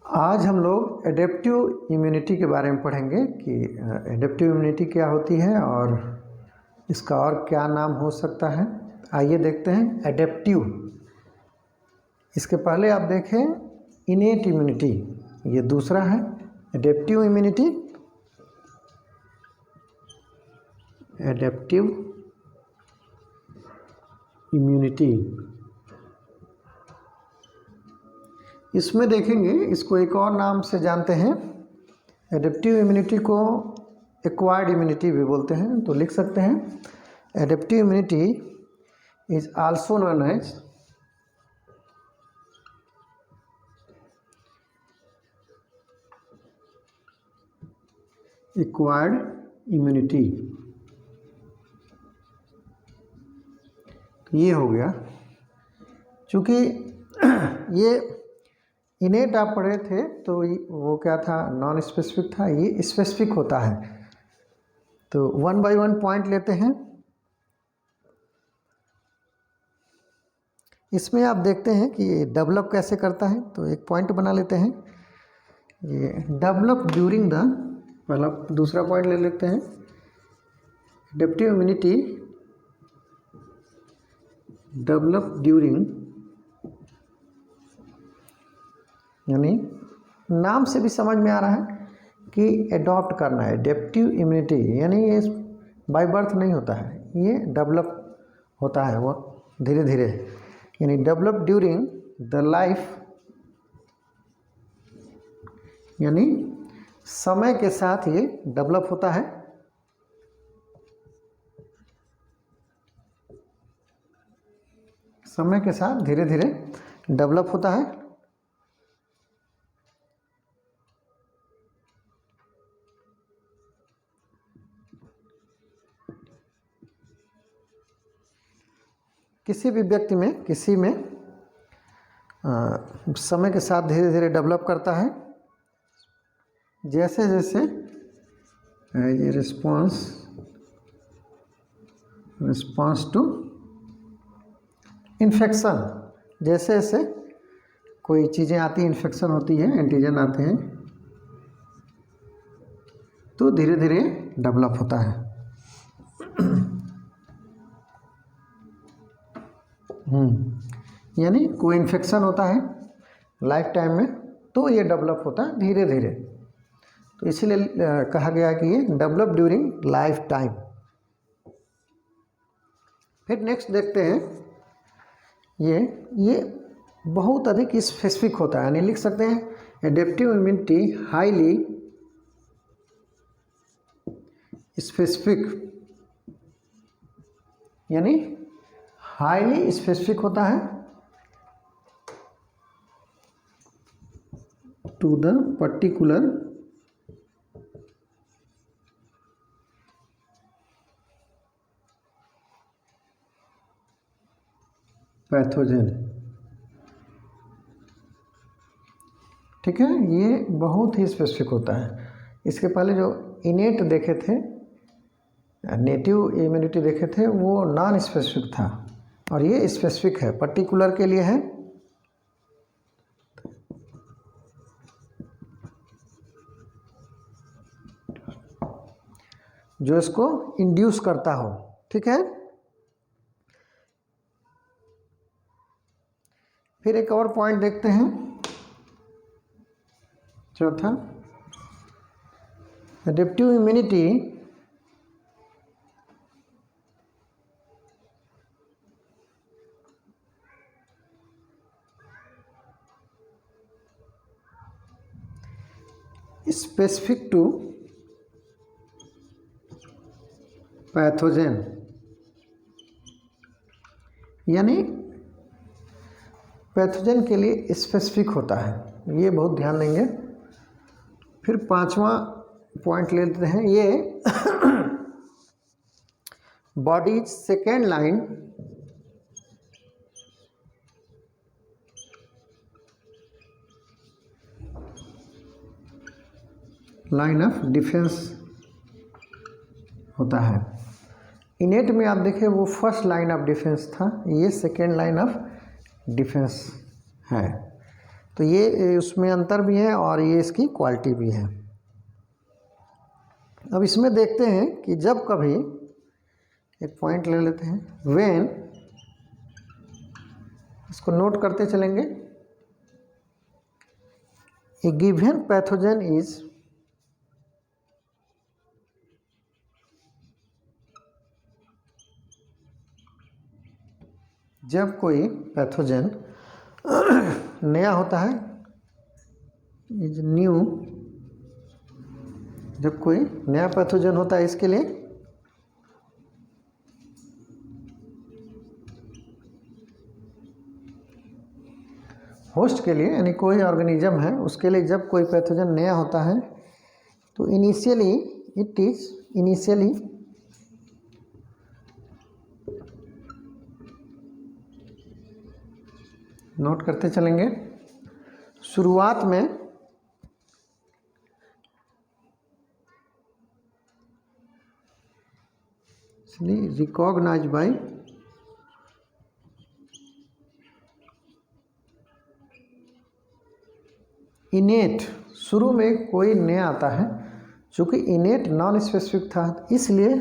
आज हम लोग एडेप्टिव इम्यूनिटी के बारे में पढ़ेंगे कि एडेप्टिव इम्यूनिटी क्या होती है और इसका और क्या नाम हो सकता है। आइए देखते हैं एडेप्टिव। इसके पहले आप देखें इनेट इम्यूनिटी, ये दूसरा है एडेप्टिव इम्यूनिटी। एडेप्टिव इम्यूनिटी इसमें देखेंगे, इसको एक और नाम से जानते हैं। एडेप्टिव इम्यूनिटी को एक्वायर्ड इम्यूनिटी भी बोलते हैं, तो लिख सकते हैं adaptive immunity is also known as acquired immunity. तो ये हो गया, चूँकि ये इनेट आप पढ़े थे तो वो क्या था, नॉन स्पेसिफिक था, ये स्पेसिफिक होता है। तो वन बाय वन पॉइंट लेते हैं। इसमें आप देखते हैं कि ये डेवलप कैसे करता है, तो एक पॉइंट बना लेते हैं। ये डेवलप ड्यूरिंग द, पहला दूसरा पॉइंट ले लेते हैं। एडेप्टिव इम्यूनिटी डेवलप ड्यूरिंग, यानी नाम से भी समझ में आ रहा है कि एडॉप्ट करना है। एडेप्टिव इम्यूनिटी यानी ये बाय बर्थ नहीं होता है, ये डेवलप होता है वो धीरे धीरे, यानी डेवलप ड्यूरिंग द लाइफ, यानी समय के साथ ये डेवलप होता है। समय के साथ धीरे धीरे डेवलप होता है। किसी भी व्यक्ति में, किसी में समय के साथ धीरे धीरे डेवलप करता है, जैसे जैसे ये रिस्पॉन्स टू इन्फेक्शन, जैसे जैसे कोई चीज़ें आती हैं, इन्फेक्शन होती है, एंटीजन आते हैं, तो धीरे धीरे डेवलप होता है। यानी कोई इन्फेक्शन होता है लाइफ टाइम में, तो ये डेवलप होता है धीरे धीरे, तो इसीलिए कहा गया कि ये डेवलप ड्यूरिंग लाइफ टाइम। फिर नेक्स्ट देखते हैं, ये बहुत अधिक स्पेसिफिक होता है, यानी लिख सकते हैं एडेप्टिव इम्यूनिटी हाईली स्पेसिफिक, यानी हाईली स्पेसिफिक होता है टू द पर्टिकुलर पैथोजन। ठीक है, ये बहुत ही स्पेसिफिक होता है। इसके पहले जो इनेट देखे थे, नेटिव इम्यूनिटी देखे थे, वो नॉन स्पेसिफिक था, और ये स्पेसिफिक है, पर्टिकुलर के लिए है। जो इसको इंड्यूस करता हो। ठीक है, फिर एक और पॉइंट देखते हैं, चौथा, adaptive immunity specific to pathogen, यानी पैथोजन के लिए स्पेसिफिक होता है, ये बहुत ध्यान देंगे। फिर पांचवा पॉइंट ले लेते हैं, ये body second line of defence होता है। इनेट में आप देखें वो फर्स्ट लाइन ऑफ डिफेंस था, ये सेकेंड लाइन ऑफ डिफेंस है। तो ये उसमें अंतर भी है और ये इसकी क्वालिटी भी है। अब इसमें देखते हैं कि जब कभी, एक पॉइंट ले लेते हैं, व्हेन, इसको नोट करते चलेंगे, ए गिवन पैथोजन इज जब कोई पैथोजन नया होता है, इज न्यू, जब कोई नया पैथोजन होता है इसके लिए होस्ट के लिए, यानी कोई ऑर्गेनिज्म है उसके लिए जब कोई पैथोजन नया होता है तो initially it is initially note करते चलेंगे, शुरुआत में रिकॉग्नाइज बाय इनेट, शुरू में कोई नया आता है, चूँकि इनेट नॉन स्पेसिफिक था इसलिए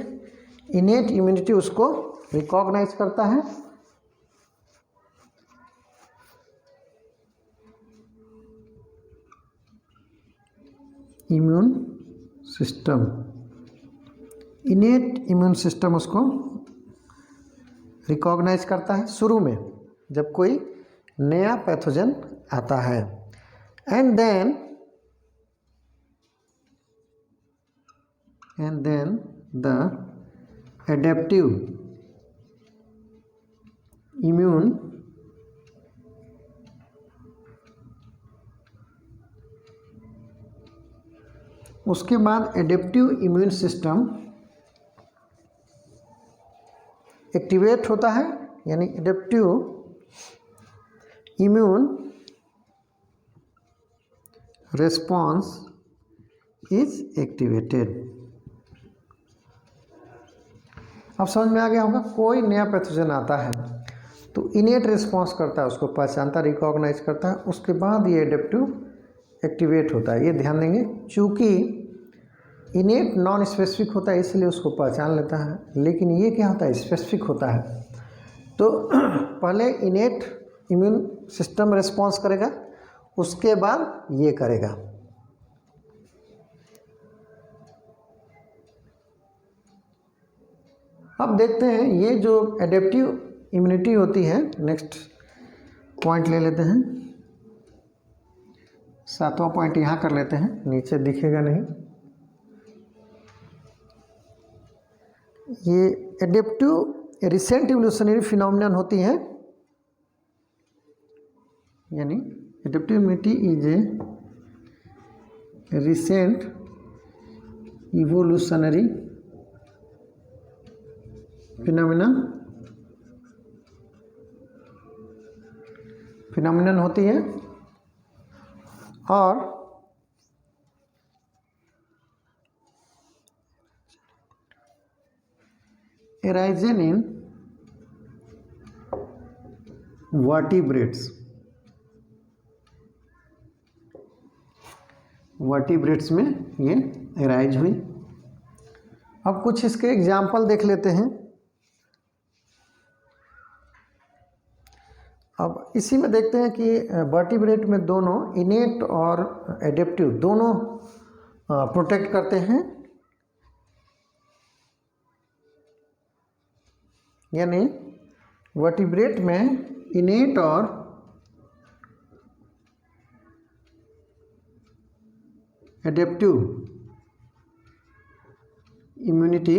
इनेट इम्यूनिटी उसको रिकॉग्नाइज करता है इम्यून सिस्टम, इनेट इम्यून सिस्टम उसको रिकॉग्नाइज करता है शुरू में जब कोई नया पैथोजन आता है। And then the adaptive immune उसके बाद एडेप्टिव इम्यून सिस्टम एक्टिवेट होता है, यानी adaptive immune response is activated. अब समझ में आ गया होगा, कोई नया पैथोजन आता है तो इनेट रिस्पॉन्स करता है, उसको पहचानता, रिकॉग्नाइज करता है, उसके बाद ये एडेप्टिव एक्टिवेट होता है। ये ध्यान देंगे, चूँकि इनेट नॉन स्पेसिफिक होता है इसलिए उसको पहचान लेता है, लेकिन ये क्या होता है, स्पेसिफिक होता है। तो पहले इनेट इम्यून सिस्टम रिस्पॉन्स करेगा, उसके बाद ये करेगा। अब देखते हैं ये जो एडेप्टिव इम्यूनिटी होती है, नेक्स्ट पॉइंट ले लेते हैं, 7वां पॉइंट यहाँ कर लेते हैं, नीचे दिखेगा नहीं। ये एडेप्टिव रिसेंट इवोल्यूशनरी फिनोमिनन होती है, यानी adaptive immunity is a recent evolutionary phenomenon होती है और एराइजन इन वर्टिब्रेट्स में ये एराइज हुई। अब कुछ इसके एग्जाम्पल देख लेते हैं। अब इसी में देखते हैं कि वर्टिब्रेट में दोनों इनेट और एडेप्टिव दोनों प्रोटेक्ट करते हैं, यानी वर्टिब्रेट में इनेट और एडेप्टिव इम्यूनिटी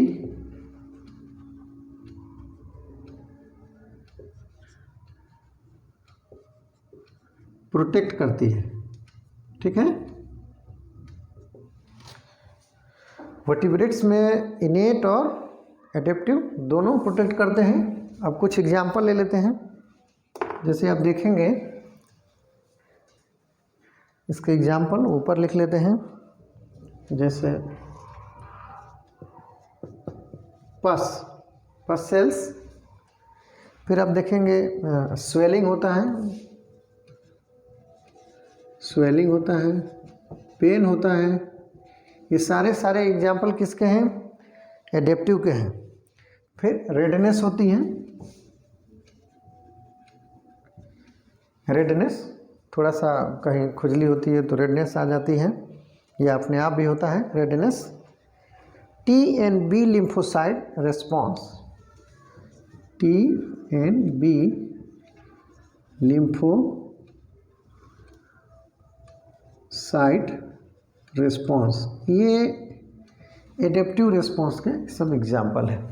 प्रोटेक्ट करती है। ठीक है, वर्टिब्रेट्स में इनेट और एडेप्टिव दोनों प्रोटेक्ट करते हैं। अब कुछ एग्जाम्पल ले लेते हैं, जैसे आप देखेंगे इसके एग्जाम्पल ऊपर लिख लेते हैं, जैसे पस सेल्स, फिर आप देखेंगे स्वेलिंग होता है, स्वेलिंग होता है, पेन होता है। ये सारे एग्जाम्पल किसके हैं? एडेप्टिव के हैं। फिर रेडनेस होती है, रेडनेस थोड़ा सा कहीं खुजली होती है तो रेडनेस आ जाती है, यह अपने आप भी होता है redness. TNB lymphocyte response, TNB lymphocyte response, ये एडेप्टिव रेस्पॉन्स के सब एग्जाम्पल हैं।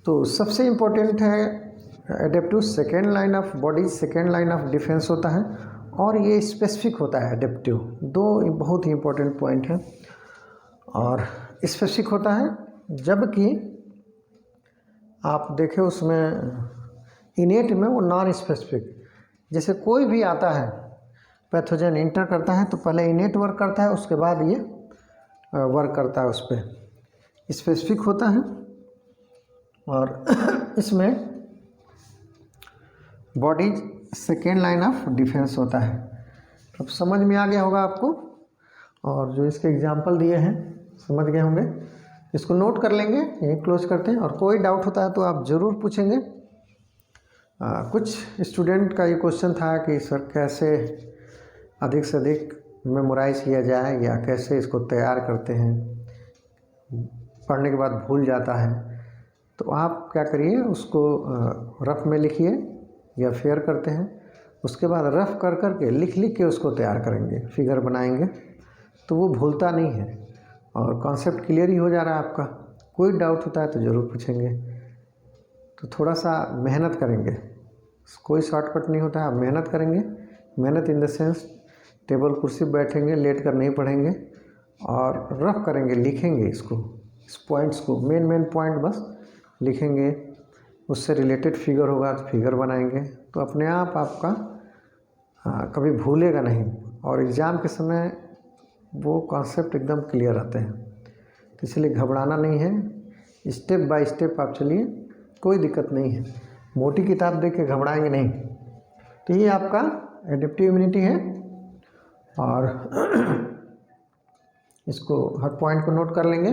तो सबसे इम्पोर्टेंट है adaptive, second line of body, second line of defence होता है, और ये स्पेसिफिक होता है एडेप्टिव। दो बहुत ही इम्पोर्टेंट पॉइंट हैं। और स्पेसिफिक होता है जबकि आप देखें उसमें इनेट में वो नॉन स्पेसिफिक। जैसे कोई भी आता है पैथोजन इंटर करता है तो पहले इनेट वर्क करता है, उसके बाद ये वर्क करता है उस पर। स्पेसिफिक होता है और इसमें body second line of defence होता है। अब समझ में आ गया होगा आपको, और जो इसके एग्जाम्पल दिए हैं समझ गए होंगे। इसको नोट कर लेंगे, यहीं क्लोज करते हैं। और कोई डाउट होता है तो आप ज़रूर पूछेंगे। कुछ स्टूडेंट का ये क्वेश्चन था कि सर कैसे अधिक से अधिक मेमोराइज किया जाए या कैसे इसको तैयार करते हैं, पढ़ने के बाद भूल जाता है। तो आप क्या करिए, उसको रफ में लिखिए या फेयर करते हैं, उसके बाद रफ कर कर के लिख के उसको तैयार करेंगे, फिगर बनाएंगे, तो वो भूलता नहीं है और कॉन्सेप्ट क्लियर ही हो जा रहा है आपका। कोई डाउट होता है तो ज़रूर पूछेंगे। तो थोड़ा सा मेहनत करेंगे, कोई शॉर्टकट नहीं होता है। आप मेहनत करेंगे, मेहनत इन द सेंस टेबल कुर्सी बैठेंगे, लेट कर नहीं पढ़ेंगे और रफ करेंगे, लिखेंगे इसको, इस पॉइंट्स को, मेन पॉइंट बस लिखेंगे। उससे रिलेटेड फिगर होगा तो फिगर बनाएंगे, तो अपने आप आपका कभी भूलेगा नहीं। और एग्ज़ाम के समय वो कॉन्सेप्ट एकदम क्लियर आते हैं। तो इसलिए घबराना नहीं है, स्टेप बाय स्टेप आप चलिए, कोई दिक्कत नहीं है। मोटी किताब देख के घबराएंगे नहीं। तो ये आपका एडेप्टिव इम्यूनिटी है, और इसको हर पॉइंट को नोट कर लेंगे।